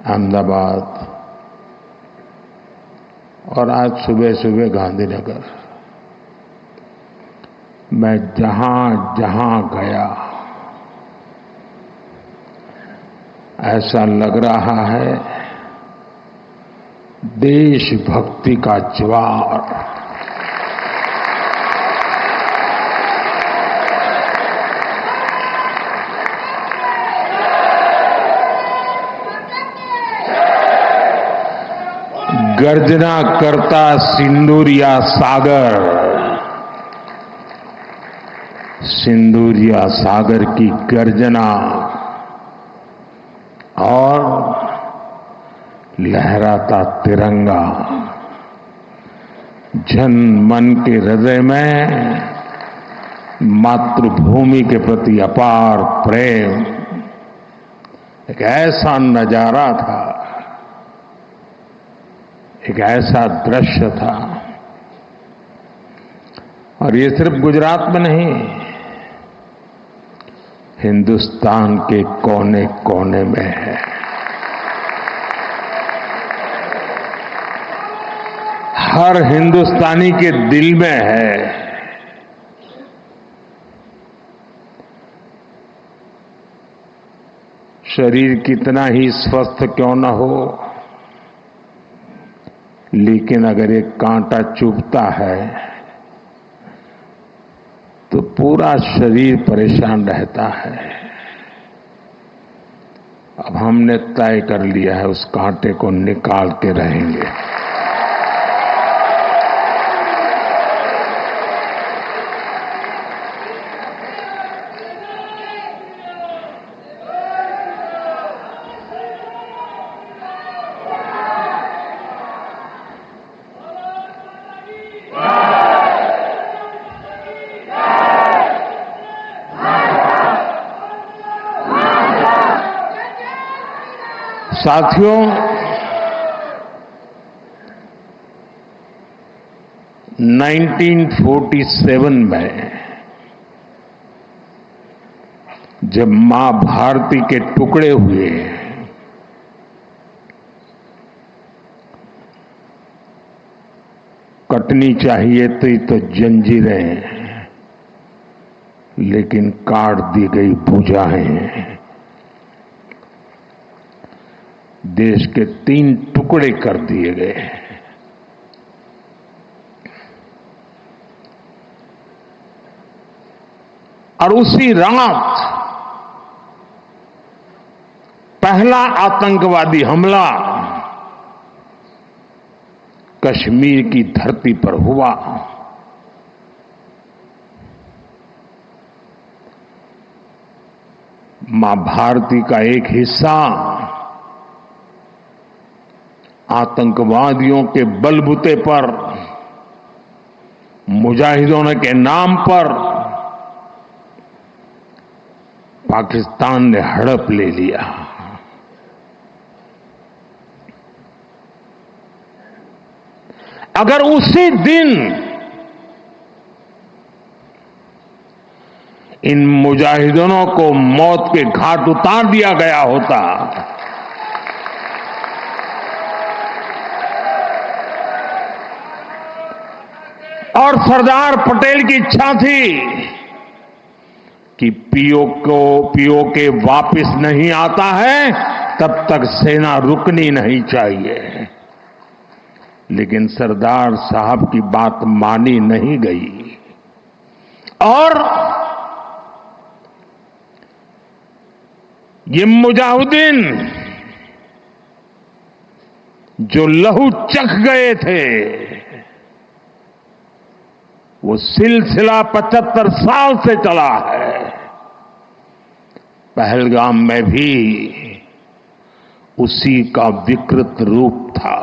अहमदाबाद और आज सुबह सुबह गांधीनगर, मैं जहां जहां गया ऐसा लग रहा है देशभक्ति का ज्वार गर्जना करता सिंदूरिया सागर, सिंदूरिया सागर की गर्जना और लहराता तिरंगा जन मन के हृदय में मातृभूमि के प्रति अपार प्रेम, एक ऐसा नजारा था, एक ऐसा दृश्य था। और ये सिर्फ गुजरात में नहीं, हिंदुस्तान के कोने कोने में है। हर हिंदुस्तानी के दिल में है। शरीर कितना ही स्वस्थ क्यों न हो, लेकिन अगर एक कांटा चुभता है तो पूरा शरीर परेशान रहता है। अब हमने तय कर लिया है उस कांटे को निकाल के रहेंगे। साथियों, 1947 में जब मां भारती के टुकड़े हुए, कटनी चाहिए थी तो जंजीरें, लेकिन काट दी गई भुजाएं। देश के 3 टुकड़े कर दिए गए। और उसी रात पहला आतंकवादी हमला कश्मीर की धरती पर हुआ। मां भारती का एक हिस्सा आतंकवादियों के बलबूते पर, मुजाहिदों के नाम पर पाकिस्तान ने हड़प ले लिया। अगर उसी दिन इन मुजाहिदों को मौत के घाट उतार दिया गया होता और सरदार पटेल की इच्छा थी कि पीओके वापस नहीं आता है तब तक सेना रुकनी नहीं चाहिए, लेकिन सरदार साहब की बात मानी नहीं गई और ये मुजाहिदीन जो लहू चख गए थे, वो सिलसिला 75 साल से चला है। पहलगाम में भी उसी का विकृत रूप था।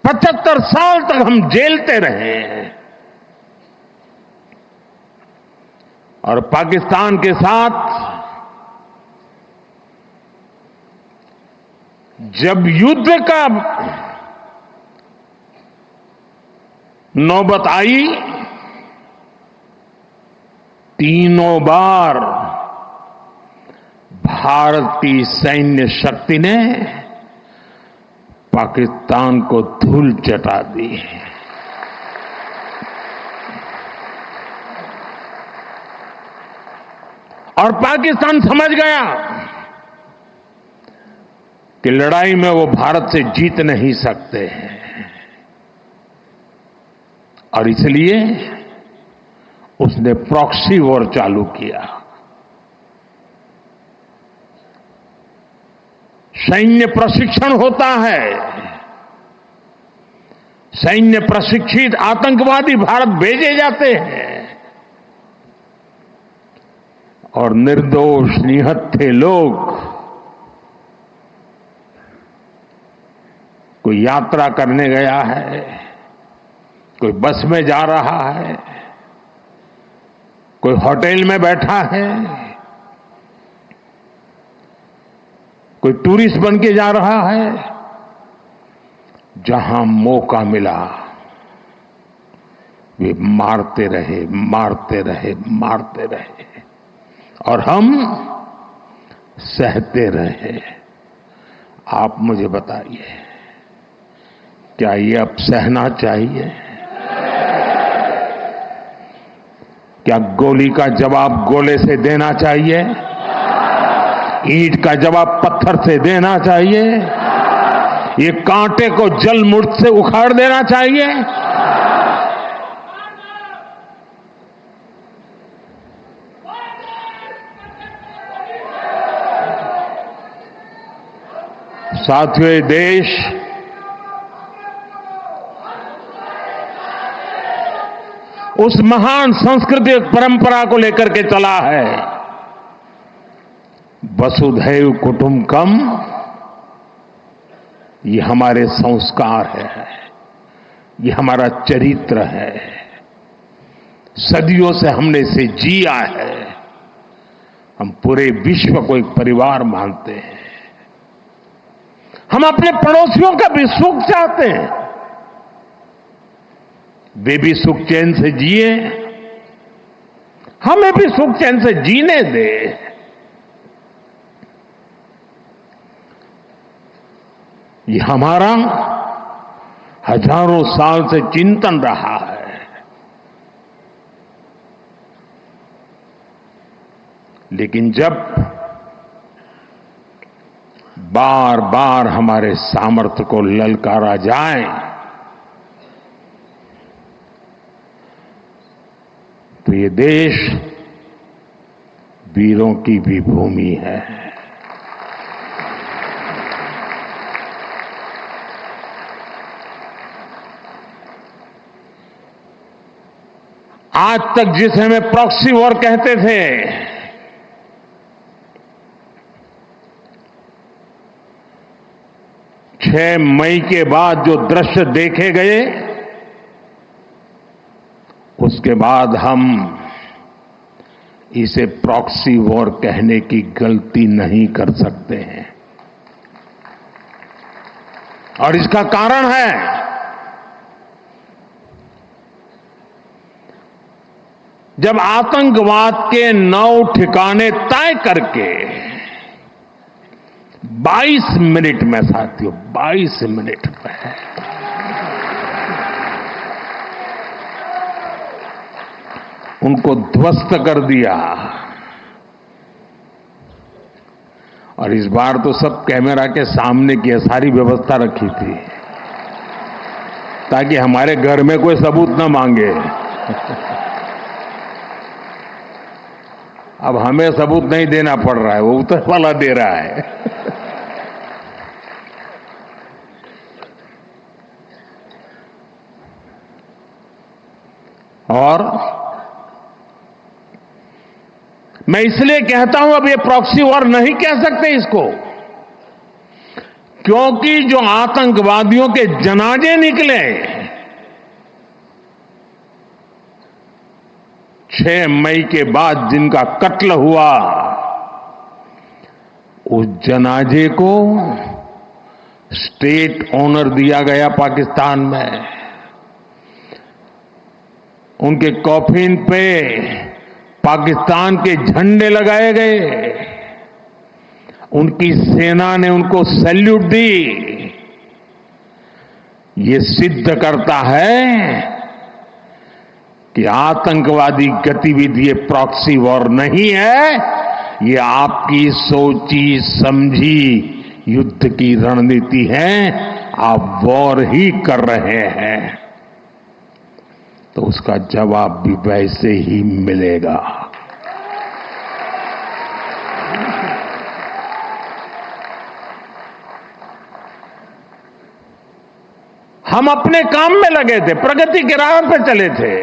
75 साल तक हम जेलते रहे और पाकिस्तान के साथ जब युद्ध का नौबत आई, तीनों बार भारत की सैन्य शक्ति ने पाकिस्तान को धूल चटा दी। और पाकिस्तान समझ गया कि लड़ाई में वो भारत से जीत नहीं सकते हैं, और इसलिए उसने प्रॉक्सी वॉर चालू किया। सैन्य प्रशिक्षण होता है, सैन्य प्रशिक्षित आतंकवादी भारत भेजे जाते हैं, और निर्दोष निहत्थे लोग कोई यात्रा करने गया है, कोई बस में जा रहा है, कोई होटल में बैठा है, कोई टूरिस्ट बन के जा रहा है, जहां मौका मिला वे मारते रहे, मारते रहे, मारते रहे, और हम सहते रहे। आप मुझे बताइए, क्या ये अब सहना चाहिए? क्या गोली का जवाब गोले से देना चाहिए? ईंट का जवाब पत्थर से देना चाहिए? ये कांटे को जल मुर्द से उखाड़ देना चाहिए? साथियों, ये देश उस महान सांस्कृतिक परंपरा को लेकर के चला है, वसुधैव कुटुंबकम। ये हमारे संस्कार है, ये हमारा चरित्र है, सदियों से हमने इसे जिया है। हम पूरे विश्व को एक परिवार मानते हैं। हम अपने पड़ोसियों का भी सुख चाहते हैं, वे भी सुख चैन से जिए, हमें भी सुख चैन से जीने दे। ये हमारा हजारों साल से चिंतन रहा है। लेकिन जब बार बार हमारे सामर्थ्य को ललकारा जाए तो ये देश वीरों की भी भूमि है। आज तक जिसे हमें प्रॉक्सी वॉर कहते थे, 6 मई के बाद जो दृश्य देखे गए, उसके बाद हम इसे प्रॉक्सी वॉर कहने की गलती नहीं कर सकते हैं। और इसका कारण है जब आतंकवाद के 9 ठिकाने तय करके 22 मिनट में, साथियों 22 मिनट में उनको ध्वस्त कर दिया। और इस बार तो सब कैमरा के सामने की सारी व्यवस्था रखी थी ताकि हमारे घर में कोई सबूत न मांगे। अब हमें सबूत नहीं देना पड़ रहा है, वो ऊपर वाला दे रहा है। और मैं इसलिए कहता हूं अब ये प्रॉक्सी वॉर नहीं कह सकते इसको, क्योंकि जो आतंकवादियों के जनाजे निकले 6 मई के बाद जिनका कत्ल हुआ, उस जनाजे को स्टेट ऑनर दिया गया पाकिस्तान में। उनके कॉफिन पे पाकिस्तान के झंडे लगाए गए। उनकी सेना ने उनको सैल्यूट दी। ये सिद्ध करता है कि आतंकवादी गतिविधि ये प्रॉक्सी वॉर नहीं है, ये आपकी सोची समझी युद्ध की रणनीति है। आप वॉर ही कर रहे हैं, तो उसका जवाब भी वैसे ही मिलेगा। हम अपने काम में लगे थे, प्रगति के राह पर चले थे।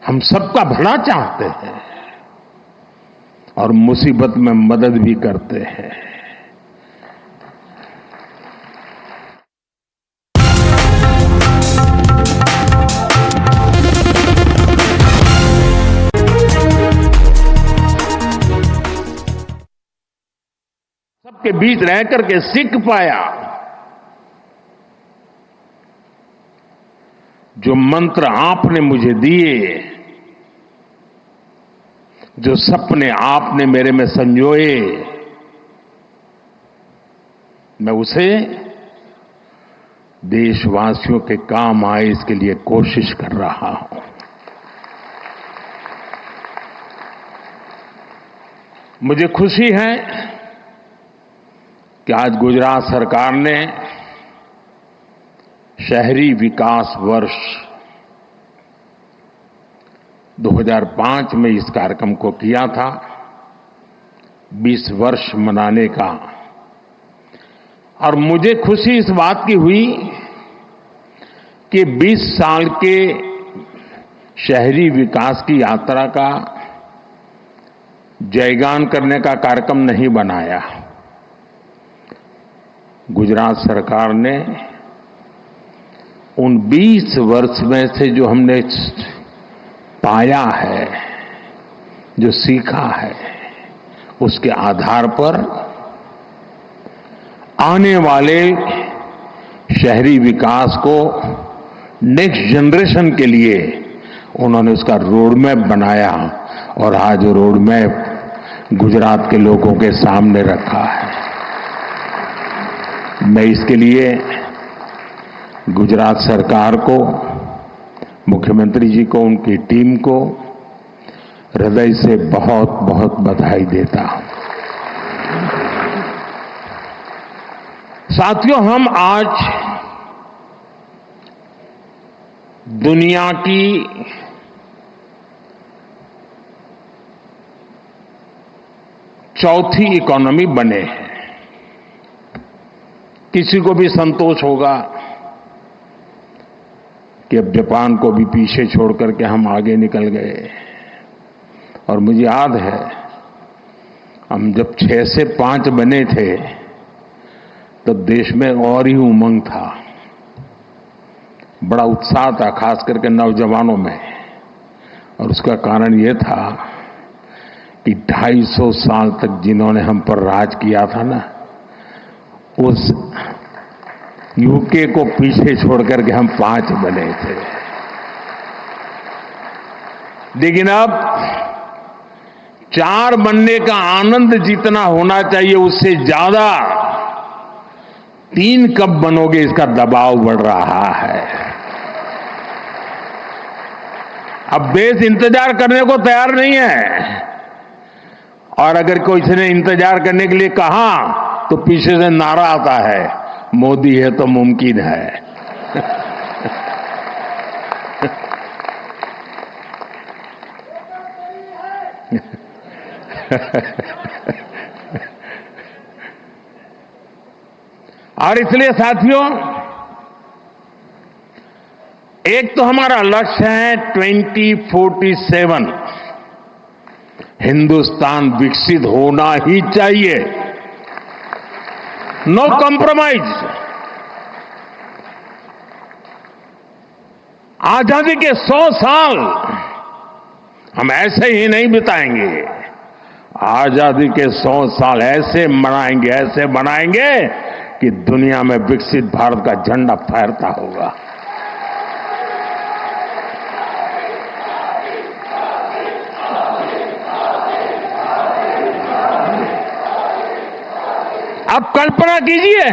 हम सबका भला चाहते हैं और मुसीबत में मदद भी करते हैं। सबके बीच रह करके सीख पाया, जो मंत्र आपने मुझे दिए, जो सपने आपने मेरे में संजोए, मैं उसे देशवासियों के काम आए इसके लिए कोशिश कर रहा हूं। मुझे खुशी है कि आज गुजरात सरकार ने शहरी विकास वर्ष 2005 में इस कार्यक्रम को किया था, 20 वर्ष मनाने का। और मुझे खुशी इस बात की हुई कि 20 साल के शहरी विकास की यात्रा का जयगान करने का कार्यक्रम नहीं बनाया। गुजरात सरकार ने उन 20 वर्ष में से जो हमने पाया है, जो सीखा है, उसके आधार पर आने वाले शहरी विकास को नेक्स्ट जनरेशन के लिए उन्होंने उसका रोड मैप बनाया और आज रोड मैप गुजरात के लोगों के सामने रखा है। मैं इसके लिए गुजरात सरकार को, मुख्यमंत्री जी को, उनकी टीम को हृदय से बहुत बहुत बधाई देता हूं। साथियों, हम आज दुनिया की चौथी इकोनॉमी बने हैं। किसी को भी संतोष होगा कि अब जापान को भी पीछे छोड़ करके हम आगे निकल गए। और मुझे याद है, हम जब 6 से 5 बने थे तो देश में और ही उमंग था, बड़ा उत्साह था, खास करके नौजवानों में। और उसका कारण यह था कि 250 साल तक जिन्होंने हम पर राज किया था ना, उस यूके को पीछे छोड़ करके हम 5 बने थे। लेकिन अब 4 बनने का आनंद जितना होना चाहिए उससे ज्यादा 3 कब बनोगे इसका दबाव बढ़ रहा है। अब देश इंतजार करने को तैयार नहीं है, और अगर कोई ने इंतजार करने के लिए कहा तो पीछे से नारा आता है, मोदी है तो मुमकिन है। और इसलिए साथियों, एक तो हमारा लक्ष्य है 2047 हिंदुस्तान विकसित होना ही चाहिए, नो कॉम्प्रोमाइज। आजादी के 100 साल हम ऐसे ही नहीं बिताएंगे। आजादी के 100 साल ऐसे मनाएंगे, ऐसे बनाएंगे कि दुनिया में विकसित भारत का झंडा फहरता होगा। अब कल्पना कीजिए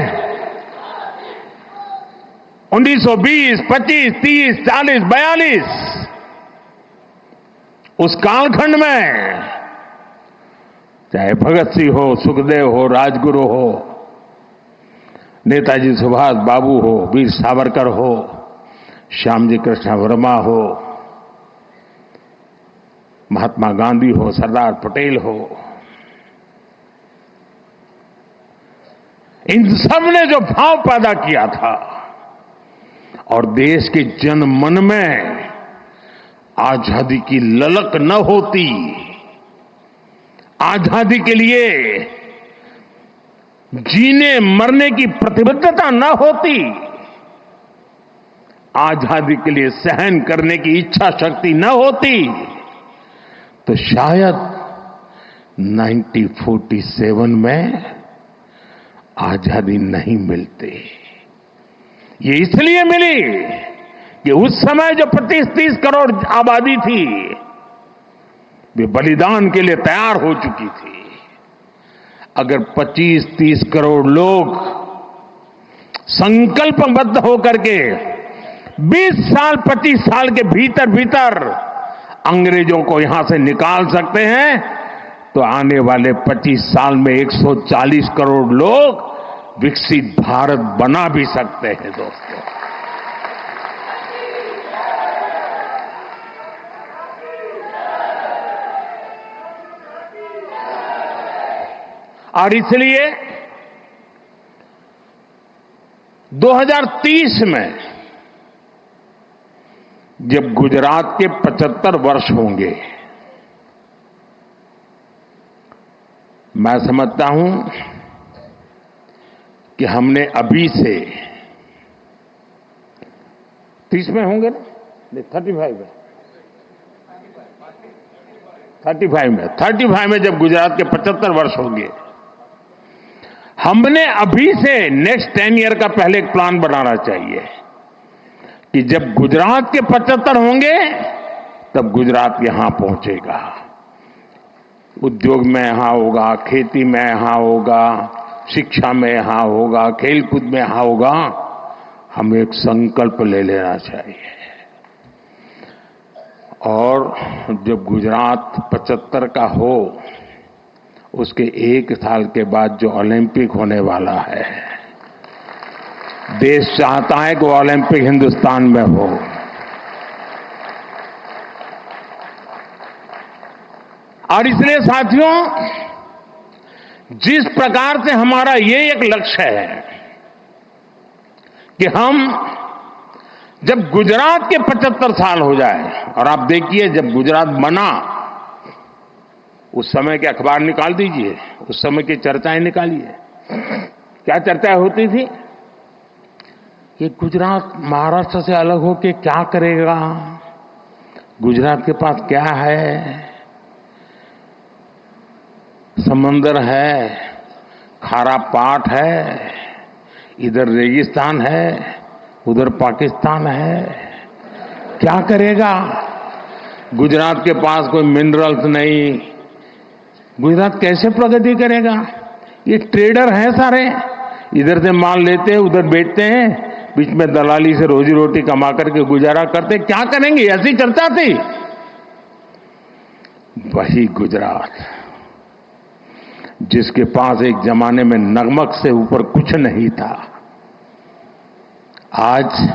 1920, 25, 30, 40, 42 उस कालखंड में चाहे भगत सिंह हो, सुखदेव हो, राजगुरु हो, नेताजी सुभाष बाबू हो, वीर सावरकर हो, श्यामजी कृष्ण वर्मा हो, महात्मा गांधी हो, सरदार पटेल हो, इन सब ने जो भाव पैदा किया था और देश के जन मन में आजादी की ललक न होती, आजादी के लिए जीने मरने की प्रतिबद्धता न होती, आजादी के लिए सहन करने की इच्छा शक्ति न होती, तो शायद 1947 में आजादी नहीं मिलती। ये इसलिए मिली कि उस समय जो 25-30 करोड़ आबादी थी वे बलिदान के लिए तैयार हो चुकी थी। अगर 25-30 करोड़ लोग संकल्पबद्ध होकर के 20 साल 25 साल के भीतर भीतर अंग्रेजों को यहां से निकाल सकते हैं, तो आने वाले 25 साल में 140 करोड़ लोग विकसित भारत बना भी सकते हैं दोस्तों। और इसलिए 2030 में जब गुजरात के 75 वर्ष होंगे, मैं समझता हूं कि हमने अभी से 30 में होंगे ना, 35 में जब गुजरात के 75 वर्ष होंगे, हमने अभी से नेक्स्ट 10 ईयर का पहले एक प्लान बनाना चाहिए कि जब गुजरात के 75 होंगे तब गुजरात यहां पहुंचेगा, उद्योग में यहां होगा, खेती में यहां होगा, शिक्षा में यहां होगा, खेलकूद में यहां होगा। हमें एक संकल्प ले लेना चाहिए और जब गुजरात 75 का हो, उसके 1 साल के बाद जो ओलंपिक होने वाला है, देश चाहता है कि वो ओलंपिक हिंदुस्तान में हो। और इसलिए साथियों, जिस प्रकार से हमारा ये एक लक्ष्य है कि हम जब गुजरात के 75 साल हो जाए, और आप देखिए जब गुजरात बना उस समय के अखबार निकाल दीजिए, उस समय की चर्चाएं निकालिए, क्या चर्चा होती थी कि गुजरात महाराष्ट्र से अलग होके क्या करेगा, गुजरात के पास क्या है, समंदर है, खारा पाट है, इधर रेगिस्तान है, उधर पाकिस्तान है, क्या करेगा, गुजरात के पास कोई मिनरल्स नहीं, गुजरात कैसे प्रगति करेगा, ये ट्रेडर हैं सारे, इधर से माल लेते हैं उधर बेचते हैं, बीच में दलाली से रोजी रोटी कमा करके गुजारा करते, क्या करेंगे, ऐसी चर्चा थी। वही गुजरात जिसके पास एक जमाने में नमक से ऊपर कुछ नहीं था, आज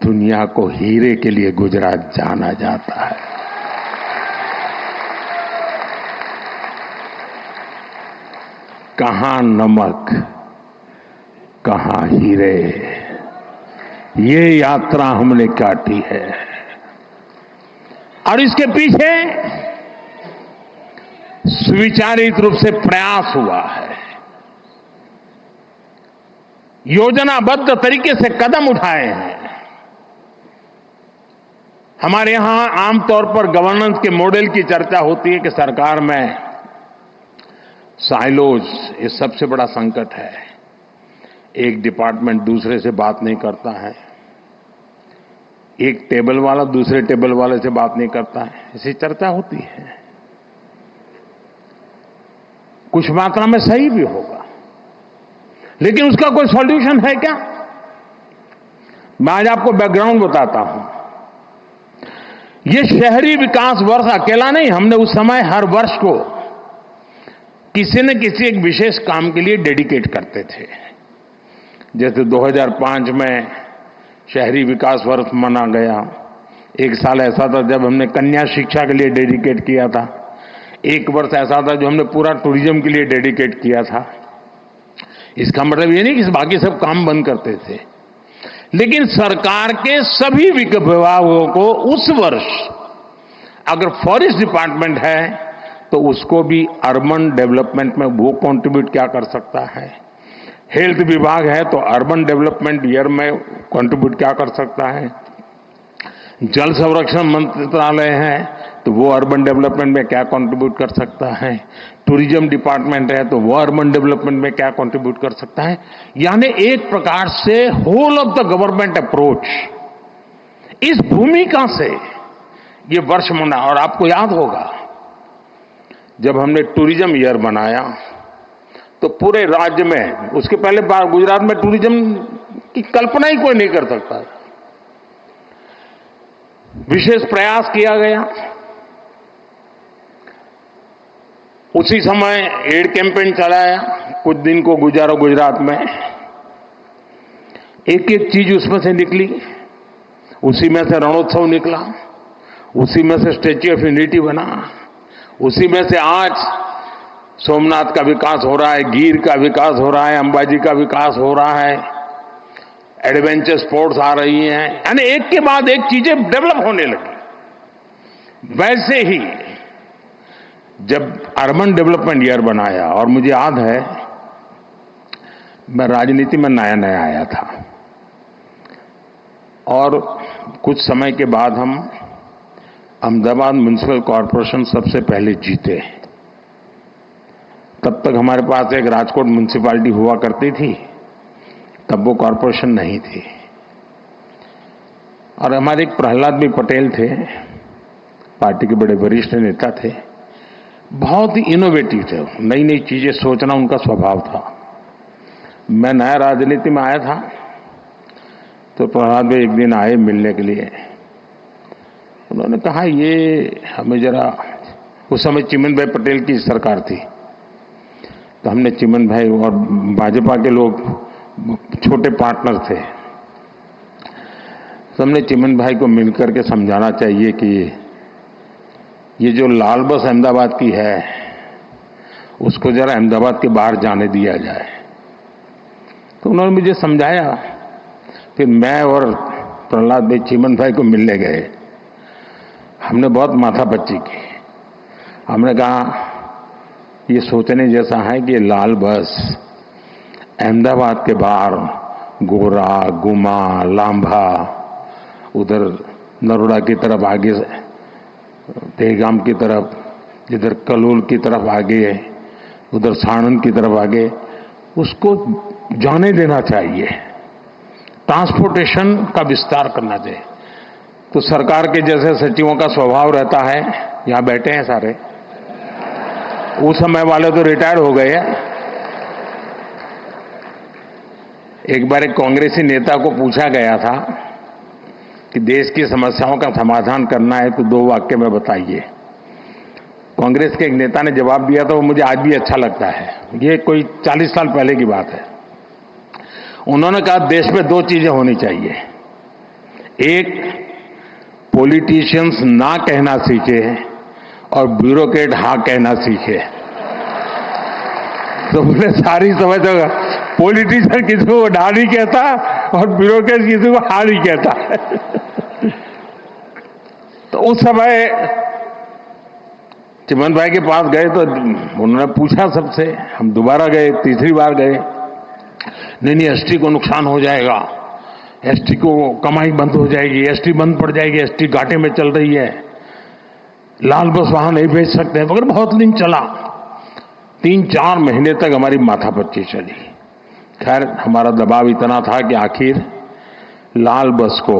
दुनिया को हीरे के लिए गुजरात जाना जाता है। कहां नमक, कहां हीरे, ये यात्रा हमने काटी है। और इसके पीछे सुविचारित रूप से प्रयास हुआ है, योजनाबद्ध तरीके से कदम उठाए हैं। हमारे यहां आमतौर पर गवर्नेंस के मॉडल की चर्चा होती है कि सरकार में साइलोज ये सबसे बड़ा संकट है, एक डिपार्टमेंट दूसरे से बात नहीं करता है, एक टेबल वाला दूसरे टेबल वाले से बात नहीं करता है, ऐसी चर्चा होती है। कुछ मात्रा में सही भी होगा, लेकिन उसका कोई सॉल्यूशन है क्या? मैं आज आपको बैकग्राउंड बताता हूं। ये शहरी विकास वर्ष अकेला नहीं, हमने उस समय हर वर्ष को किसी न किसी एक विशेष काम के लिए डेडिकेट करते थे। जैसे 2005 में शहरी विकास वर्ष मना गया। एक साल ऐसा था जब हमने कन्या शिक्षा के लिए डेडिकेट किया था। एक वर्ष ऐसा था जो हमने पूरा टूरिज्म के लिए डेडिकेट किया था। इसका मतलब ये नहीं कि बाकी सब काम बंद करते थे, लेकिन सरकार के सभी विभागों को उस वर्ष अगर फॉरेस्ट डिपार्टमेंट है तो उसको भी अर्बन डेवलपमेंट में वो कंट्रीब्यूट क्या कर सकता है, हेल्थ विभाग है तो अर्बन डेवलपमेंट ईयर में कंट्रीब्यूट क्या कर सकता है, जल संरक्षण मंत्रालय है तो वो अर्बन डेवलपमेंट में क्या कंट्रीब्यूट कर सकता है, टूरिज्म डिपार्टमेंट है तो वो अर्बन डेवलपमेंट में क्या कंट्रीब्यूट कर सकता है। यानी एक प्रकार से whole of the government approach, इस भूमिका से ये वर्ष मना। और आपको याद होगा जब हमने टूरिज्म ईयर बनाया तो पूरे राज्य में, उसके पहले बार गुजरात में टूरिज्म की कल्पना ही कोई नहीं कर सकता, विशेष प्रयास किया गया। उसी समय एड कैंपेन चलाया, कुछ दिन को गुजारो गुजरात में। एक एक चीज उसमें से निकली, उसी में से रणोत्सव निकला, उसी में से स्टैच्यू ऑफ यूनिटी बना, उसी में से आज सोमनाथ का विकास हो रहा है, गिर का विकास हो रहा है, अंबाजी का विकास हो रहा है, एडवेंचर स्पोर्ट्स आ रही हैं, यानी एक के बाद एक चीजें डेवलप होने लगी। वैसे ही जब अर्बन डेवलपमेंट ईयर बनाया, और मुझे याद है मैं राजनीति में नया नया आया था और कुछ समय के बाद हम अहमदाबाद म्युनिसिपल कॉरपोरेशन सबसे पहले जीते। तब तक हमारे पास एक राजकोट म्युनिसिपैलिटी हुआ करती थी, तब वो कॉरपोरेशन नहीं थी। और हमारे एक प्रहलाद भी पटेल थे, पार्टी के बड़े वरिष्ठ नेता थे, बहुत ही इनोवेटिव थे, नई नई चीजें सोचना उनका स्वभाव था। मैं नया राजनीति में आया था तो प्रहलाद भाई एक दिन आए मिलने के लिए। उन्होंने कहा ये हमें जरा, उस समय चिमन भाई पटेल की सरकार थी, तो हमने चिमन भाई और भाजपा के लोग छोटे पार्टनर थे, तो हमने चिमन भाई को मिलकर के समझाना चाहिए कि ये जो लाल बस अहमदाबाद की है उसको जरा अहमदाबाद के बाहर जाने दिया जाए। तो उन्होंने मुझे समझाया। फिर मैं और प्रहलाद भाई चिमन भाई को मिलने गए। हमने बहुत माथापच्ची की। हमने कहा ये सोचने जैसा है कि लाल बस अहमदाबाद के बाहर गोरा, गुमा, लांभा, उधर नरोड़ा की तरफ आगे, देहगाम की तरफ, इधर कलोल की तरफ आगे, उधर साणंद की तरफ आगे, उसको जाने देना चाहिए, ट्रांसपोर्टेशन का विस्तार करना चाहिए। तो सरकार के जैसे सचिवों का स्वभाव रहता है, यहां बैठे हैं सारे, उस समय वाले तो रिटायर हो गए हैं। एक बार एक कांग्रेसी नेता को पूछा गया था कि देश की समस्याओं का समाधान करना है तो 2 वाक्य में बताइए। कांग्रेस के एक नेता ने जवाब दिया था, वो मुझे आज भी अच्छा लगता है। ये कोई 40 साल पहले की बात है। उन्होंने कहा देश में 2 चीजें होनी चाहिए, एक पॉलिटिशियंस ना कहना सीखे और ब्यूरोक्रेट हाँ कहना सीखे। तो बोले सारी समझ होगा, पॉलिटिशियन किसी को ढा नहीं कहता और ब्यूरोक्रेट किसी को हाँ नहीं कहता। तो उस समय चिमन भाई के पास गए तो उन्होंने पूछा सबसे, हम दोबारा गए, तीसरी बार गए, नहीं एसटी को नुकसान हो जाएगा, एसटी को कमाई बंद हो जाएगी, एसटी बंद पड़ जाएगी, एसटी घाटे में चल रही है, लाल बस वहां नहीं भेज सकते, मगर बहुत दिन चला। 3-4 महीने तक हमारी माथापच्ची चली। खैर हमारा दबाव इतना था कि आखिर लाल बस को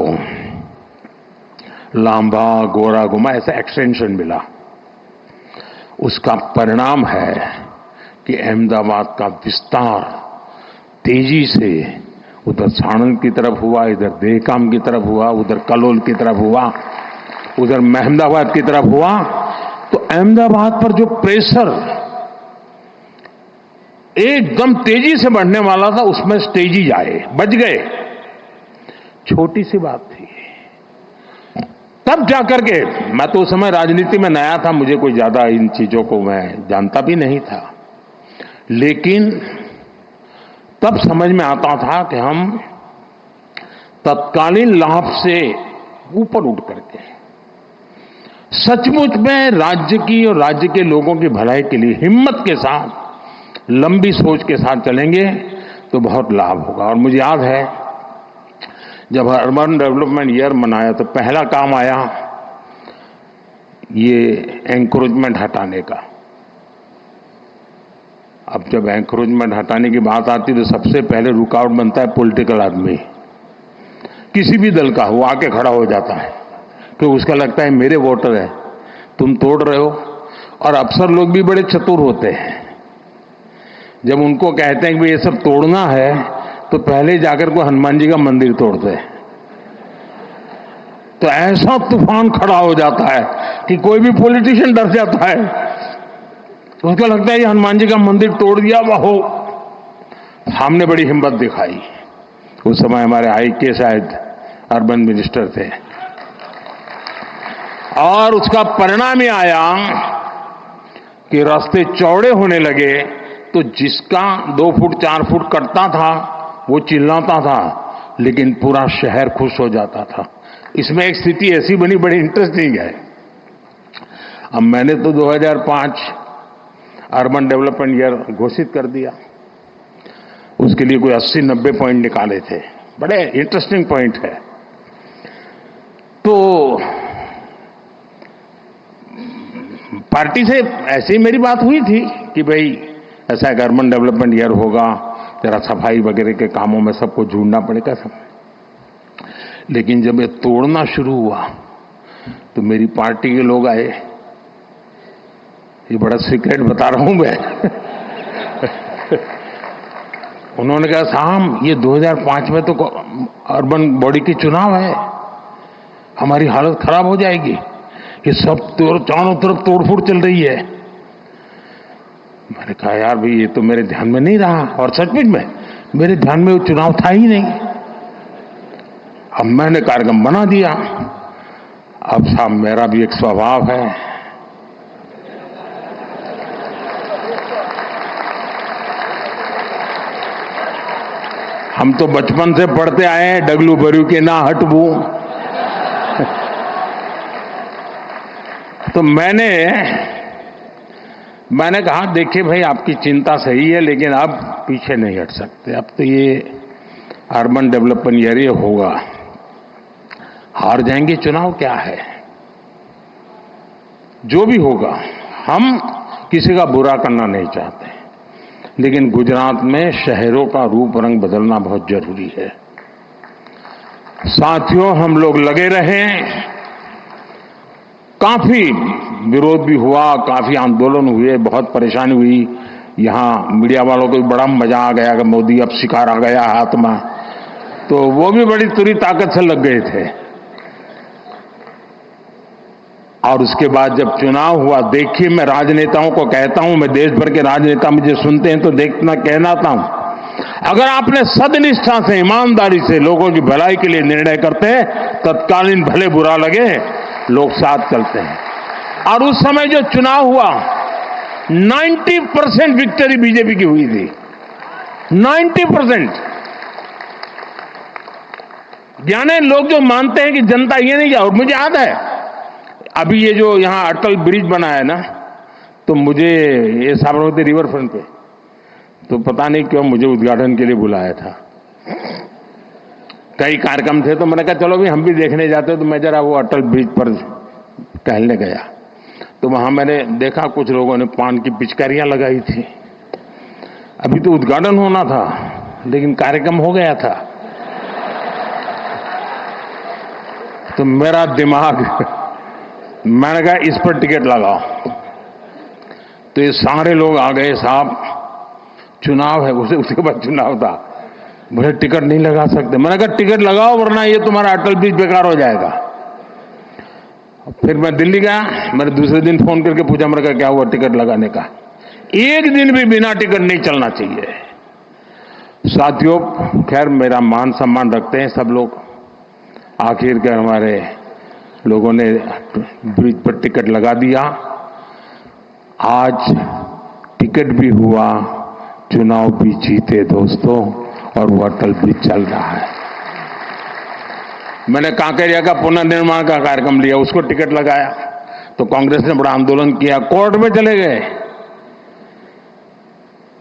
लांबा, गोरा, गुमा ऐसा एक्सटेंशन मिला। उसका परिणाम है कि अहमदाबाद का विस्तार तेजी से उधर साणंद की तरफ हुआ, इधर देहकाम की तरफ हुआ, उधर कलोल की तरफ हुआ, उधर महमदाबाद की तरफ हुआ, तो अहमदाबाद पर जो प्रेशर एकदम तेजी से बढ़ने वाला था उसमें स्टेजी आए, बच गए। छोटी सी बात थी। तब जाकर के, मैं तो उस समय राजनीति में नया था, मुझे कोई ज्यादा इन चीजों को मैं जानता भी नहीं था, लेकिन तब समझ में आता था कि हम तत्कालीन लाभ से ऊपर उठ करके सचमुच में राज्य की और राज्य के लोगों की भलाई के लिए हिम्मत के साथ, लंबी सोच के साथ चलेंगे तो बहुत लाभ होगा। और मुझे याद है जब अर्बन डेवलपमेंट ईयर मनाया तो पहला काम आया ये एंक्रोचमेंट हटाने का। अब जब एंक्रोचमेंट हटाने की बात आती तो सबसे पहले रुकावट बनता है पॉलिटिकल आदमी, किसी भी दल का वो आके खड़ा हो जाता है, तो उसका लगता है मेरे वोटर है, तुम तोड़ रहे हो। और अफसर लोग भी बड़े चतुर होते हैं, जब उनको कहते हैं कि ये सब तोड़ना है तो पहले जाकर को हनुमान जी का मंदिर तोड़ते हैं। तो ऐसा तूफान खड़ा हो जाता है कि कोई भी पॉलिटिशियन डर जाता है, तो उसको लगता है ये हनुमान जी का मंदिर तोड़ दिया। वाहो, हमने बड़ी हिम्मत दिखाई। उस समय हमारे IK शायद अर्बन मिनिस्टर थे, और उसका परिणाम ये आया कि रास्ते चौड़े होने लगे, तो जिसका 2 फुट 4 फुट कटता था वो चिल्लाता था, लेकिन पूरा शहर खुश हो जाता था। इसमें एक स्थिति ऐसी बनी, बड़ी इंटरेस्टिंग है। अब मैंने तो 2005 अर्बन डेवलपमेंट ईयर घोषित कर दिया, उसके लिए कोई 80-90 पॉइंट निकाले थे, बड़े इंटरेस्टिंग पॉइंट है। तो पार्टी से ऐसे ही मेरी बात हुई थी कि भाई ऐसा एक अर्बन डेवलपमेंट ईयर होगा, जरा सफाई वगैरह के कामों में सबको जुड़ना पड़ेगा सब। लेकिन जब ये तोड़ना शुरू हुआ तो मेरी पार्टी के लोग आए, ये बड़ा सीक्रेट बता रहा हूं मैं उन्होंने कहा साहब ये 2005 में तो अर्बन बॉडी की चुनाव है, हमारी हालत खराब हो जाएगी, ये सब चारों तरफ तोड़फोड़ चल रही है। मैंने कहा यार भाई ये तो मेरे ध्यान में नहीं रहा, और सचमुच में मेरे ध्यान में वो चुनाव था ही नहीं। अब मैंने कार्यक्रम बना दिया। अब साहब मेरा भी एक स्वभाव है, हम तो बचपन से पढ़ते आए हैं डगलू बरू के ना हटबू। तो मैंने कहा देखिए भाई आपकी चिंता सही है, लेकिन अब पीछे नहीं हट सकते, अब तो ये अर्बन डेवलपमेंट ईयर होगा, हार जाएंगे चुनाव क्या है, जो भी होगा। हम किसी का बुरा करना नहीं चाहते, लेकिन गुजरात में शहरों का रूप रंग बदलना बहुत जरूरी है। साथियों हम लोग लगे रहे, काफी विरोध भी हुआ, काफी आंदोलन हुए, बहुत परेशानी हुई। यहां मीडिया वालों को भी बड़ा मजा आ गया कि मोदी अब शिकार आ गया हाथ में, तो वो भी बड़ी तुरी ताकत से लग गए थे। और उसके बाद जब चुनाव हुआ, देखिए मैं राजनेताओं को कहता हूं, मैं देश भर के राजनेता मुझे सुनते हैं तो देखना कहना हूं, अगर आपने सदनिष्ठा से ईमानदारी से लोगों की भलाई के लिए निर्णय करते हैं, तत्कालीन भले बुरा लगे लोग साथ चलते हैं। और उस समय जो चुनाव हुआ 90% विक्ट्री बीजेपी की हुई थी, 90%। यानी लोग जो मानते हैं कि जनता ये नहीं जाओ। मुझे याद है अभी ये जो यहां अटल ब्रिज बना है ना, तो मुझे ये साबरमती रिवर फ्रंट पे, तो पता नहीं क्यों मुझे उद्घाटन के लिए बुलाया था। कई कार्यक्रम थे तो मैंने कहा चलो भी हम भी देखने जाते, तो मैं जरा वो अटल ब्रिज पर टहलने गया, तो वहां मैंने देखा कुछ लोगों ने पान की पिचकारियां लगाई थी। अभी तो उद्घाटन होना था, लेकिन कार्यक्रम हो गया था। तो मेरा दिमाग, मैंने कहा इस पर टिकट लगाओ। तो ये सारे लोग आ गए, साहब चुनाव है, उसके बाद चुनाव था, मुझे टिकट नहीं लगा सकते। मैंने कहा टिकट लगाओ वरना ये तुम्हारा अटल ब्रिज बेकार हो जाएगा। फिर मैं दिल्ली गया, मैंने दूसरे दिन फोन करके पूछा, मैंने कहा क्या हुआ टिकट लगाने का? एक दिन भी बिना टिकट नहीं चलना चाहिए। साथियों, खैर मेरा मान सम्मान रखते हैं सब लोग, आखिरकार हमारे लोगों ने ब्रिज पर टिकट लगा दिया। आज टिकट भी हुआ, चुनाव भी जीते दोस्तों, और वो अटल ब्रिज चल रहा है। मैंने कांकरिया का पुनर्निर्माण का कार्यक्रम लिया, उसको टिकट लगाया तो कांग्रेस ने बड़ा आंदोलन किया, कोर्ट में चले गए।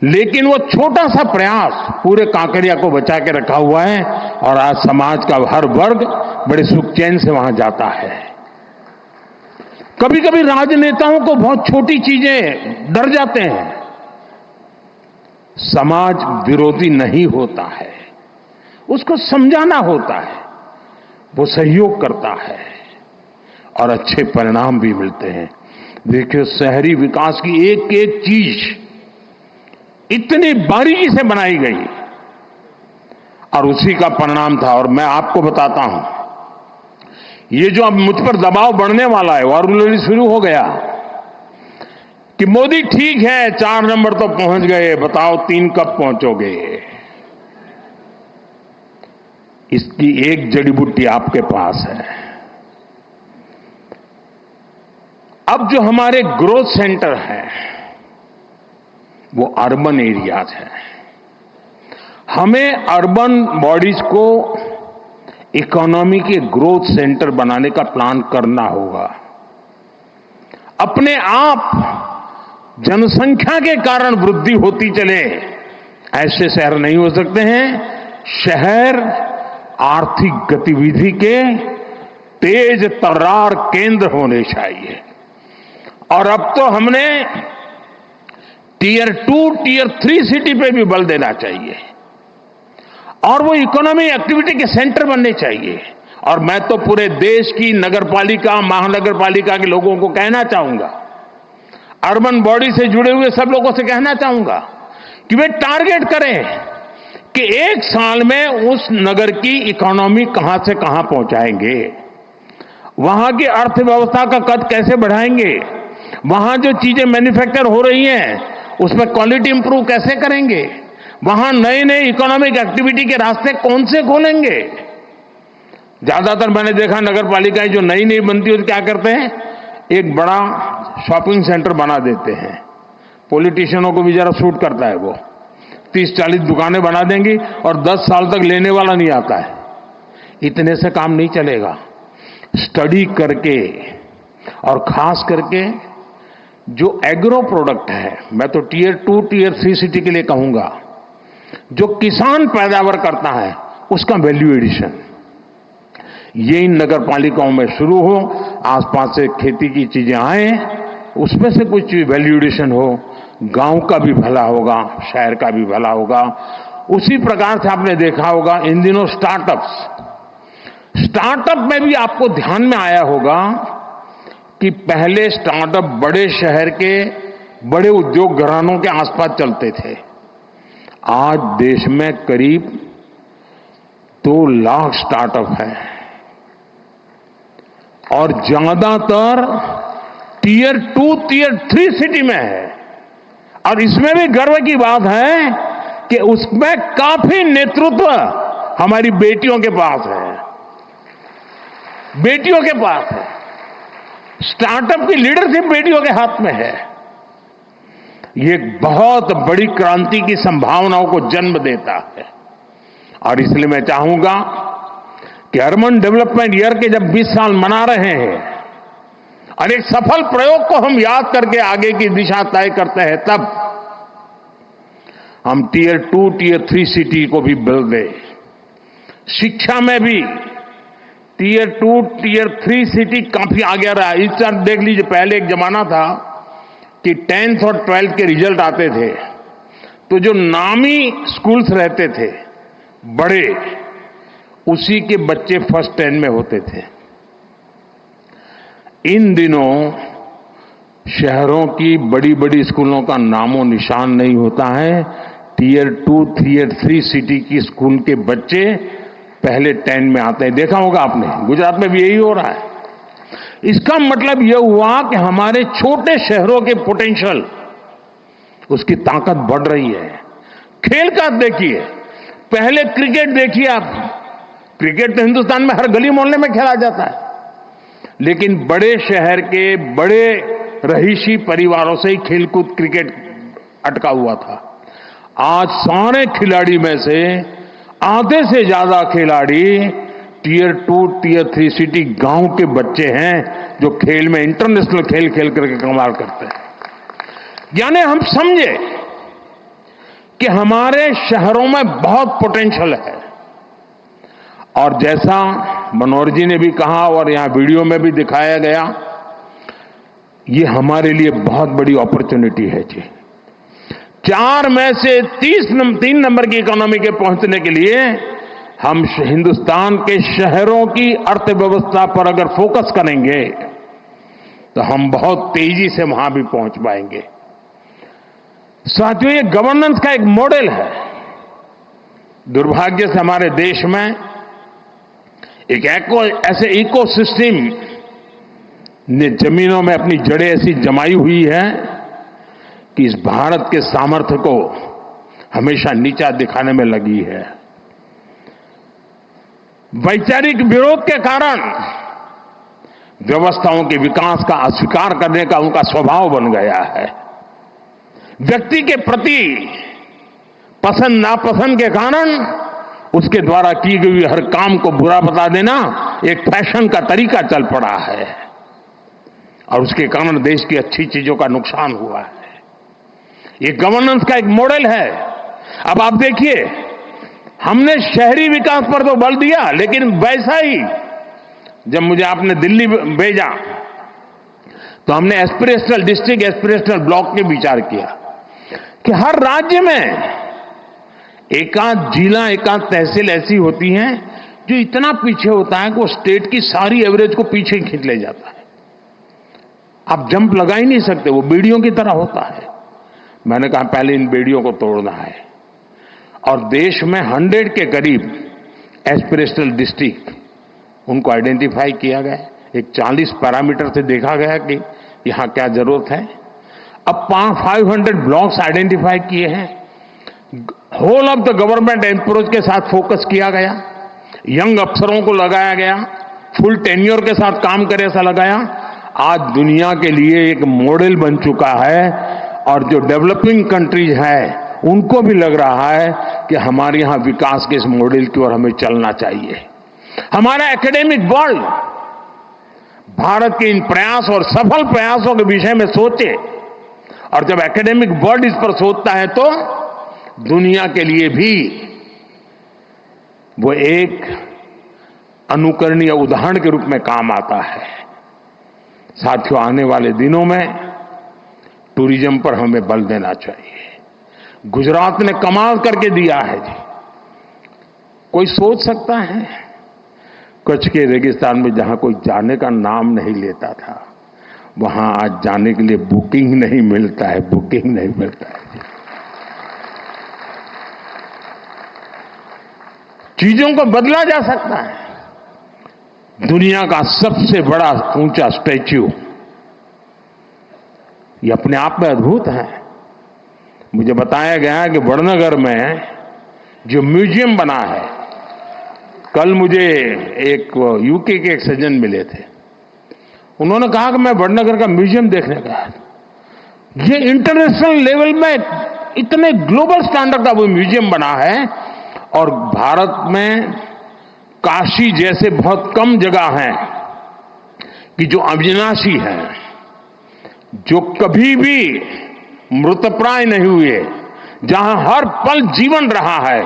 लेकिन वो छोटा सा प्रयास पूरे कांकरिया को बचा के रखा हुआ है और आज समाज का हर वर्ग बड़े सुख चैन से वहां जाता है। कभी कभी राजनेताओं को बहुत छोटी चीजें डर जाते हैं। समाज विरोधी नहीं होता है, उसको समझाना होता है, वो सहयोग करता है और अच्छे परिणाम भी मिलते हैं। देखिए, शहरी विकास की एक एक चीज इतनी बारीकी से बनाई गई और उसी का परिणाम था। और मैं आपको बताता हूं, ये जो अब मुझ पर दबाव बढ़ने वाला है वो ऑलरेडी शुरू हो गया कि मोदी ठीक है 4 नंबर तो पहुंच गए, बताओ 3 कब पहुंचोगे? इसकी एक जड़ी बूटी आपके पास है। अब जो हमारे ग्रोथ सेंटर हैं वो अर्बन एरियाज हैं। हमें अर्बन बॉडीज को इकोनॉमी के ग्रोथ सेंटर बनाने का प्लान करना होगा। अपने आप जनसंख्या के कारण वृद्धि होती चले ऐसे शहर नहीं हो सकते हैं। शहर आर्थिक गतिविधि के तेज तर्रार केंद्र होने चाहिए। और अब तो हमने टियर 2, टियर 3 सिटी पे भी बल देना चाहिए और वो इकोनॉमी एक्टिविटी के सेंटर बनने चाहिए। और मैं तो पूरे देश की नगरपालिका, महानगरपालिका के लोगों को कहना चाहूंगा, अर्बन बॉडी से जुड़े हुए सब लोगों से कहना चाहूंगा कि वे टारगेट करें कि 1 साल में उस नगर की इकोनॉमी कहां से कहां पहुंचाएंगे, वहां की अर्थव्यवस्था का कद कैसे बढ़ाएंगे, वहां जो चीजें मैन्युफैक्चर हो रही हैं उसमें क्वालिटी इंप्रूव कैसे करेंगे, वहां नए नए इकोनॉमिक एक्टिविटी के रास्ते कौन से खोलेंगे। ज्यादातर मैंने देखा नगर पालिकाएं जो नई नई बनती है तो क्या करते हैं, एक बड़ा शॉपिंग सेंटर बना देते हैं। पॉलिटिशियनों को भी जरा सूट करता है, वो 30-40 दुकानें बना देंगी और 10 साल तक लेने वाला नहीं आता है। इतने से काम नहीं चलेगा। स्टडी करके और खास करके जो एग्रो प्रोडक्ट है, मैं तो टियर 2, टियर 3 सिटी के लिए कहूंगा, जो किसान पैदावार करता है उसका वैल्यू एडिशन ये इन नगर पालिकाओं में शुरू हो। आसपास से खेती की चीजें आए, उसमें से कुछ वैल्यू एडिशन हो, गांव का भी भला होगा, शहर का भी भला होगा। उसी प्रकार से आपने देखा होगा इन दिनों स्टार्टअप में भी आपको ध्यान में आया होगा कि पहले स्टार्टअप बड़े शहर के बड़े उद्योग घरानों के आसपास चलते थे। आज देश में करीब 2 लाख स्टार्टअप है और ज्यादातर टियर 2, टियर 3 सिटी में है। और इसमें भी गर्व की बात है कि उसमें काफी नेतृत्व हमारी बेटियों के पास है, बेटियों के पास है। स्टार्टअप की लीडरशिप बेटियों के हाथ में है। ये एक बहुत बड़ी क्रांति की संभावनाओं को जन्म देता है। और इसलिए मैं चाहूंगा कि अर्बन डेवलपमेंट ईयर के जब 20 साल मना रहे हैं और एक सफल प्रयोग को हम याद करके आगे की दिशा तय करते हैं, तब हम टियर 2, टियर 3 सिटी को भी बल दें। शिक्षा में भी टियर 2, टियर 3 सिटी काफी आगे रहा है। इस तरह देख लीजिए, पहले एक जमाना था कि 10th और 12th के रिजल्ट आते थे तो जो नामी स्कूल्स रहते थे बड़े, उसी के बच्चे फर्स्ट 10 में होते थे। इन दिनों शहरों की बड़ी बड़ी स्कूलों का नामो निशान नहीं होता है। टीयर 2, टीयर 3 सिटी की स्कूल के बच्चे पहले 10 में आते हैं। देखा होगा आपने, गुजरात में भी यही हो रहा है। इसका मतलब यह हुआ कि हमारे छोटे शहरों के पोटेंशियल, उसकी ताकत बढ़ रही है। खेल का देखिए, पहले क्रिकेट देखिए आप, क्रिकेट तो हिंदुस्तान में हर गली मोहल्ले में खेला जाता है, लेकिन बड़े शहर के बड़े रहीशी परिवारों से ही खेलकूद क्रिकेट अटका हुआ था। आज सारे खिलाड़ी में से आधे से ज्यादा खिलाड़ी टीयर 2, टीयर 3 सिटी गांव के बच्चे हैं, जो खेल में इंटरनेशनल खेल खेल करके कमाल करते हैं। यानी हम समझे कि हमारे शहरों में बहुत पोटेंशियल है। और जैसा मनोहर जी ने भी कहा और यहां वीडियो में भी दिखाया गया, ये हमारे लिए बहुत बड़ी अपॉर्चुनिटी है जी। 4 में से 3 नंबर की इकोनॉमी के पहुंचने के लिए हम हिंदुस्तान के शहरों की अर्थव्यवस्था पर अगर फोकस करेंगे तो हम बहुत तेजी से वहां भी पहुंच पाएंगे। साथियों, ये गवर्नेंस का एक मॉडल है। दुर्भाग्य से हमारे देश में एक ऐसे इकोसिस्टम ने जमीनों में अपनी जड़ें ऐसी जमाई हुई है कि इस भारत के सामर्थ्य को हमेशा नीचा दिखाने में लगी है। वैचारिक विरोध के कारण व्यवस्थाओं के विकास का अस्वीकार करने का उनका स्वभाव बन गया है। व्यक्ति के प्रति पसंद नापसंद के कारण उसके द्वारा की गई हर काम को बुरा बता देना एक फैशन का तरीका चल पड़ा है, और उसके कारण देश की अच्छी चीजों का नुकसान हुआ है। ये गवर्नेंस का एक मॉडल है। अब आप देखिए, हमने शहरी विकास पर तो बल दिया, लेकिन वैसा ही जब मुझे आपने दिल्ली भेजा तो हमने एस्पिरेशनल डिस्ट्रिक्ट, एस्पिरेशनल ब्लॉक के विचार किया कि हर राज्य में एकाध जिला, एकाध तहसील ऐसी होती हैं जो इतना पीछे होता है कि वो स्टेट की सारी एवरेज को पीछे खींच ले जाता है। आप जंप लगा ही नहीं सकते, वो बेड़ियों की तरह होता है। मैंने कहा पहले इन बेड़ियों को तोड़ना है, और देश में 100 के करीब एस्पिरेशनल डिस्ट्रिक्ट उनको आइडेंटिफाई किया गया। एक 40 पैरामीटर से देखा गया कि यहां क्या जरूरत है। अब 500 ब्लॉक्स आइडेंटिफाई किए हैं। Whole of the government approach के साथ फोकस किया गया, यंग अफसरों को लगाया गया, फुल टेन्योर के साथ काम करे ऐसा लगाया। आज दुनिया के लिए एक मॉडल बन चुका है, और जो डेवलपिंग कंट्रीज है उनको भी लग रहा है कि हमारे यहां विकास के इस मॉडल की ओर हमें चलना चाहिए। हमारा एकेडमिक वर्ल्ड भारत के इन प्रयास और सफल प्रयासों के विषय में सोचे, और जब एकेडमिक वर्ल्ड इस पर सोचता है तो दुनिया के लिए भी वो एक अनुकरणीय उदाहरण के रूप में काम आता है। साथियों, आने वाले दिनों में टूरिज्म पर हमें बल देना चाहिए। गुजरात ने कमाल करके दिया है जी। कोई सोच सकता है कच्छ के रेगिस्तान में जहां कोई जाने का नाम नहीं लेता था, वहां आज जाने के लिए बुकिंग नहीं मिलता है, बुकिंग नहीं मिलता है। चीजों को बदला जा सकता है। दुनिया का सबसे बड़ा ऊंचा स्टैच्यू, ये अपने आप में अद्भुत है। मुझे बताया गया कि वड़नगर में जो म्यूजियम बना है, कल मुझे एक यूके के एक सज्जन मिले थे, उन्होंने कहा कि मैं वड़नगर का म्यूजियम देखने गया। ये इंटरनेशनल लेवल में इतने ग्लोबल स्टैंडर्ड का वो म्यूजियम बना है, और भारत में काशी जैसे बहुत कम जगह हैं कि जो अविनाशी है, जो कभी भी मृतप्राय नहीं हुए, जहां हर पल जीवन रहा है,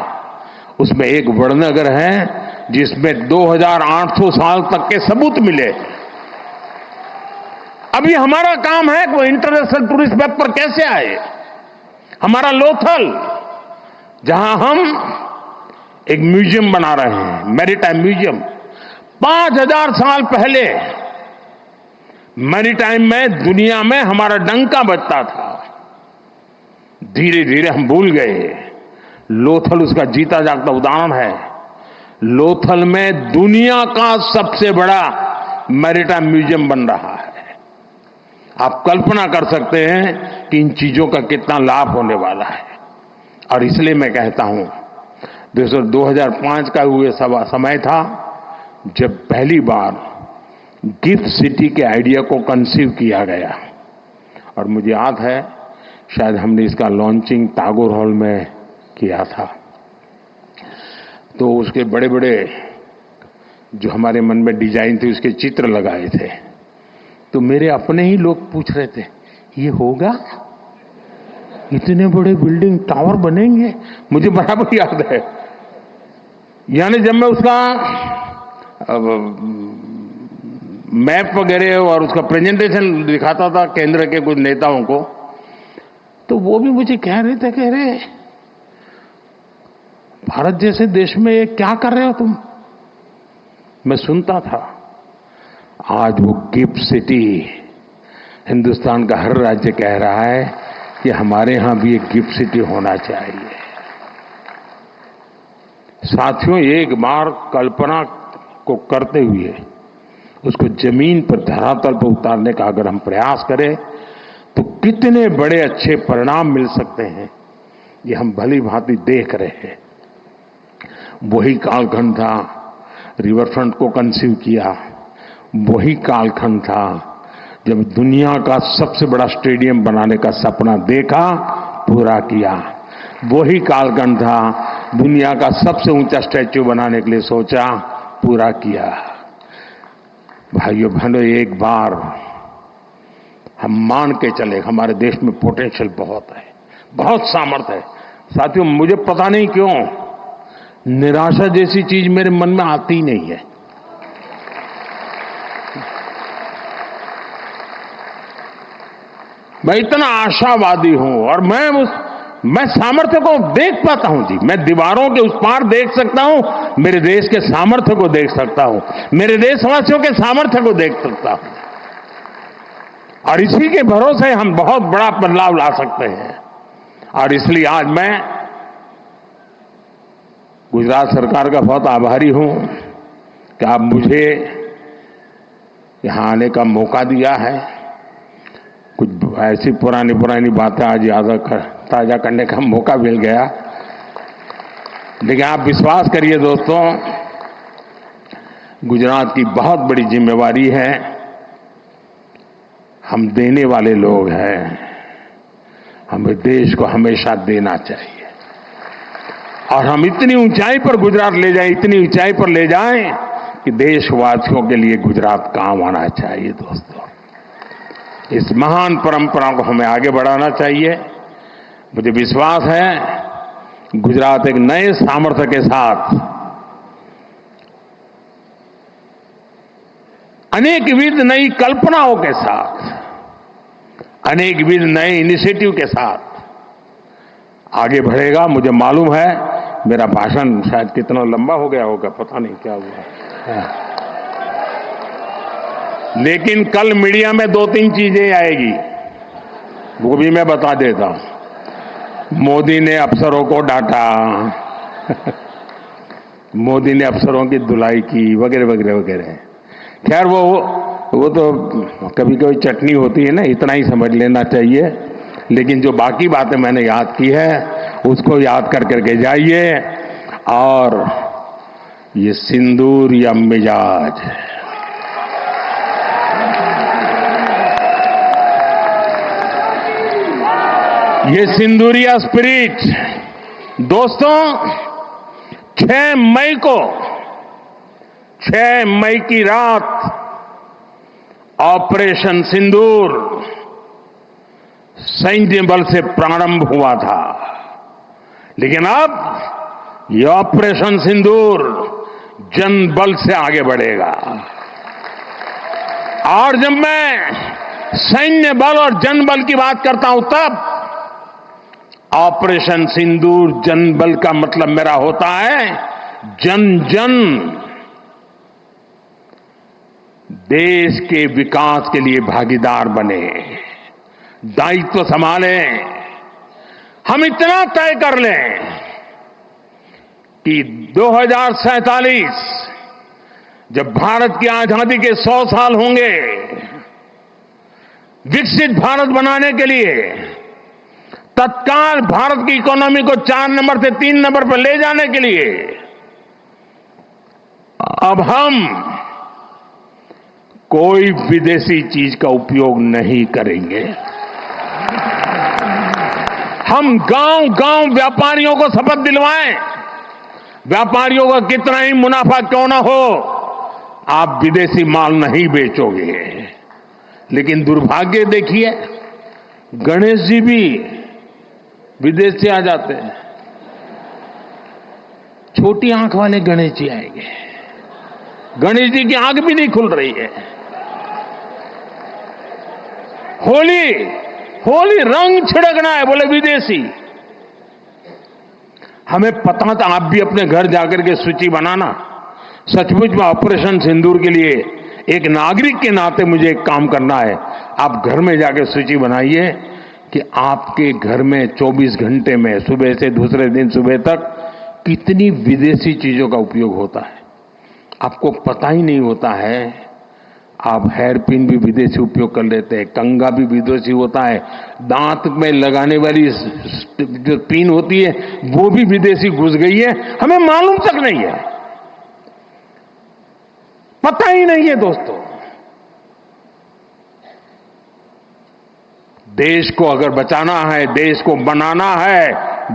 उसमें एक वड़नगर है जिसमें 2800 साल तक के सबूत मिले। अभी हमारा काम है कि वो इंटरनेशनल टूरिस्ट मैप पर कैसे आए। हमारा लोथल, जहां हम एक म्यूजियम बना रहे हैं, मैरीटाइम म्यूजियम, 5000 साल पहले मैरीटाइम में दुनिया में हमारा डंका बजता था। धीरे धीरे हम भूल गए, लोथल उसका जीता जागता उदाहरण है। लोथल में दुनिया का सबसे बड़ा मैरीटाइम म्यूजियम बन रहा है। आप कल्पना कर सकते हैं कि इन चीजों का कितना लाभ होने वाला है। और इसलिए मैं कहता हूं, 2005 का हुए समय था जब पहली बार गिफ्ट सिटी के आइडिया को कंसीव किया गया। और मुझे याद है, शायद हमने इसका लॉन्चिंग टैगोर हॉल में किया था। तो उसके बड़े बड़े जो हमारे मन में डिजाइन थे, उसके चित्र लगाए थे। तो मेरे अपने ही लोग पूछ रहे थे, ये होगा? इतने बड़े बिल्डिंग टावर बनेंगे? मुझे बराबर याद है। यानी जब मैं उसका मैप वगैरह और उसका प्रेजेंटेशन दिखाता था केंद्र के कुछ नेताओं को, तो वो भी मुझे कह रहे भारत जैसे देश में क्या कर रहे हो तुम? मैं सुनता था। आज वो गिफ्ट सिटी, हिंदुस्तान का हर राज्य कह रहा है कि हमारे यहां भी एक गिफ्ट सिटी होना चाहिए। साथियों, एक बार कल्पना को करते हुए उसको जमीन पर, धरातल पर उतारने का अगर हम प्रयास करें तो कितने बड़े अच्छे परिणाम मिल सकते हैं, ये हम भली भांति देख रहे हैं। वही कालखंड था रिवर फ्रंट को कंसीव किया। वही कालखंड था जब दुनिया का सबसे बड़ा स्टेडियम बनाने का सपना देखा, पूरा किया। वही कालखंड था दुनिया का सबसे ऊंचा स्टैच्यू बनाने के लिए सोचा, पूरा किया। भाइयों बहनों, एक बार हम मान के चले, हमारे देश में पोटेंशियल बहुत है, बहुत सामर्थ्य है। साथियों, मुझे पता नहीं क्यों निराशा जैसी चीज मेरे मन में आती ही नहीं है। मैं इतना आशावादी हूं और मैं सामर्थ्य को देख पाता हूं जी। मैं दीवारों के उस पार देख सकता हूं, मेरे देश के सामर्थ्य को देख सकता हूं, मेरे देशवासियों के सामर्थ्य को देख सकता हूं। और इसी के भरोसे हम बहुत बड़ा बदलाव ला सकते हैं। और इसलिए आज मैं गुजरात सरकार का बहुत आभारी हूं कि आप मुझे यहां आने का मौका दिया है। कुछ ऐसी पुरानी बातें आज ताजा करने का मौका मिल गया। लेकिन आप विश्वास करिए दोस्तों, गुजरात की बहुत बड़ी जिम्मेवारी है। हम देने वाले लोग हैं, हमें देश को हमेशा देना चाहिए। और हम इतनी ऊंचाई पर गुजरात ले जाएं, इतनी ऊंचाई पर ले जाएं कि देशवासियों के लिए गुजरात काम आना चाहिए। दोस्तों, इस महान परंपरा को हमें आगे बढ़ाना चाहिए। मुझे विश्वास है गुजरात एक नए सामर्थ्य के साथ, अनेकविध नई कल्पनाओं के साथ, अनेकविध नए इनिशिएटिव के साथ आगे बढ़ेगा। मुझे मालूम है मेरा भाषण शायद कितना लंबा हो गया होगा, पता नहीं क्या हुआ, लेकिन कल मीडिया में 2-3 चीजें आएगी, वो भी मैं बता देता हूं। मोदी ने अफसरों को डांटा मोदी ने अफसरों की धुलाई की, वगैरह वगैरह वगैरह। खैर वो तो कभी कभी चटनी होती है ना, इतना ही समझ लेना चाहिए। लेकिन जो बाकी बातें मैंने याद की है उसको याद करके जाइए। और ये सिंदूर या मिजाज, ये सिंदूरिया स्पिरिट, दोस्तों 6 मई की रात ऑपरेशन सिंदूर सैन्य बल से प्रारंभ हुआ था। लेकिन अब ये ऑपरेशन सिंदूर जन बल से आगे बढ़ेगा। और जब मैं सैन्य बल और जन बल की बात करता हूं, तब ऑपरेशन सिंदूर जन बल का मतलब मेरा होता है जन जन देश के विकास के लिए भागीदार बने, दायित्व संभालें। हम इतना तय कर लें कि 2047 जब भारत की आजादी के 100 साल होंगे, विकसित भारत बनाने के लिए तत्काल भारत की इकोनॉमी को 4 नंबर से 3 नंबर पर ले जाने के लिए अब हम कोई विदेशी चीज का उपयोग नहीं करेंगे। हम गांव-गांव व्यापारियों को शपथ दिलवाएं, व्यापारियों का कितना ही मुनाफा क्यों ना हो, आप विदेशी माल नहीं बेचोगे। लेकिन दुर्भाग्य देखिए, गणेश जी भी विदेश से आ जाते हैं। छोटी आंख वाले गणेश जी आएंगे, गणेश जी की आंख भी नहीं खुल रही है। होली रंग छिड़कना है, बोले विदेशी। हमें पता था, आप भी अपने घर जाकर के सूची बनाना। सचमुच में ऑपरेशन सिंदूर के लिए एक नागरिक के नाते मुझे एक काम करना है। आप घर में जाकर सूची बनाइए कि आपके घर में 24 घंटे में सुबह से दूसरे दिन सुबह तक कितनी विदेशी चीजों का उपयोग होता है। आपको पता ही नहीं होता है। आप हेयर पिन भी विदेशी उपयोग कर लेते हैं, कंघा भी विदेशी होता है, दांत में लगाने वाली जो पिन होती है वो भी विदेशी घुस गई है, हमें मालूम तक नहीं है, पता ही नहीं है। दोस्तों, देश को अगर बचाना है, देश को बनाना है,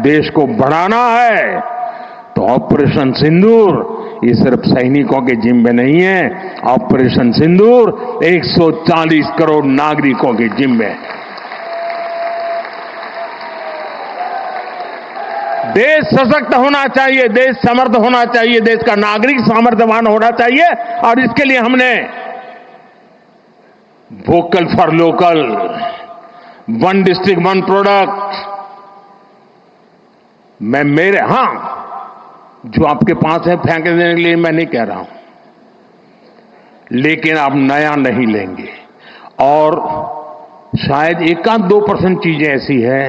देश को बढ़ाना है, तो ऑपरेशन सिंदूर ये सिर्फ सैनिकों के जिम्मे नहीं है। ऑपरेशन सिंदूर 140 करोड़ नागरिकों के जिम्मे है। देश सशक्त होना चाहिए, देश समर्थ होना चाहिए, देश का नागरिक सामर्थ्यवान होना चाहिए। और इसके लिए हमने vocal for local, one district one product, जो आपके पास है फेंक देने के लिए मैं नहीं कह रहा हूं, लेकिन आप नया नहीं लेंगे। और शायद 1-2% चीजें ऐसी है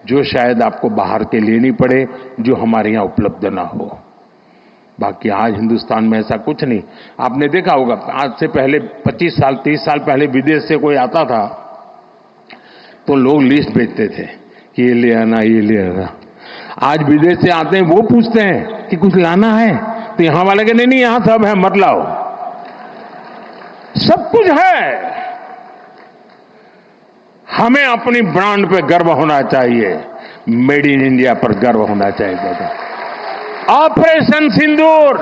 जो शायद आपको बाहर के लेनी पड़े, जो हमारे यहां उपलब्ध ना हो। बाकी आज हिंदुस्तान में ऐसा कुछ नहीं। आपने देखा होगा, आज से पहले 25 साल 30 साल पहले विदेश से कोई आता था तो लोग लिस्ट भेजते थे कि ये ले आना, ये ले आना। आज विदेश से आते हैं, वो पूछते हैं कि कुछ लाना है, तो यहां वाले के नहीं, यहां सब है, मत लाओ, सब कुछ है। हमें अपनी ब्रांड पे गर्व होना चाहिए, मेड इन इंडिया पर गर्व होना चाहिए। ऑपरेशन सिंदूर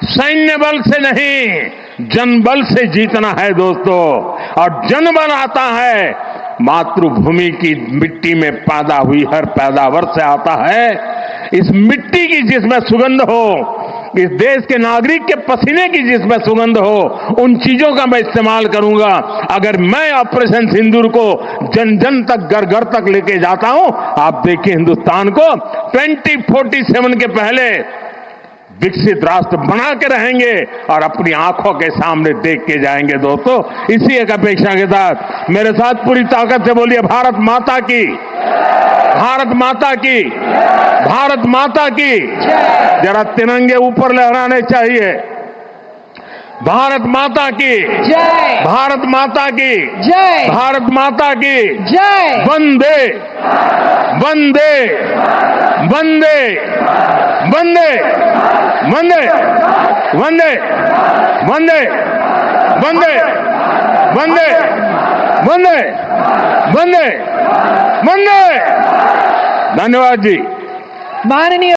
सैन्य बल से नहीं, जनबल से जीतना है दोस्तों। और जनबल आता है मातृभूमि की मिट्टी में पैदा हुई हर पैदावार से आता है। इस मिट्टी की जिसमें सुगंध हो, इस देश के नागरिक के पसीने की जिसमें सुगंध हो, उन चीजों का मैं इस्तेमाल करूंगा। अगर मैं ऑपरेशन सिंदूर को जन जन तक, घर घर तक लेके जाता हूं, आप देखिए हिंदुस्तान को 2047 के पहले विकसित राष्ट्र बना के रहेंगे और अपनी आंखों के सामने देख के जाएंगे। दोस्तों, इसी एक अपेक्षा के साथ मेरे साथ पूरी ताकत से बोलिए, भारत माता की, भारत माता की, भारत माता की। जरा तिरंगे ऊपर लहराने चाहिए। भारत माता की जय, भारत माता की जय, भारत माता की जय। वंदे वंदे वंदे वंदे वंदे वंदे वंदे वंदे वंदे वंदे वंदे वंदे। धन्यवाद जी। माननीय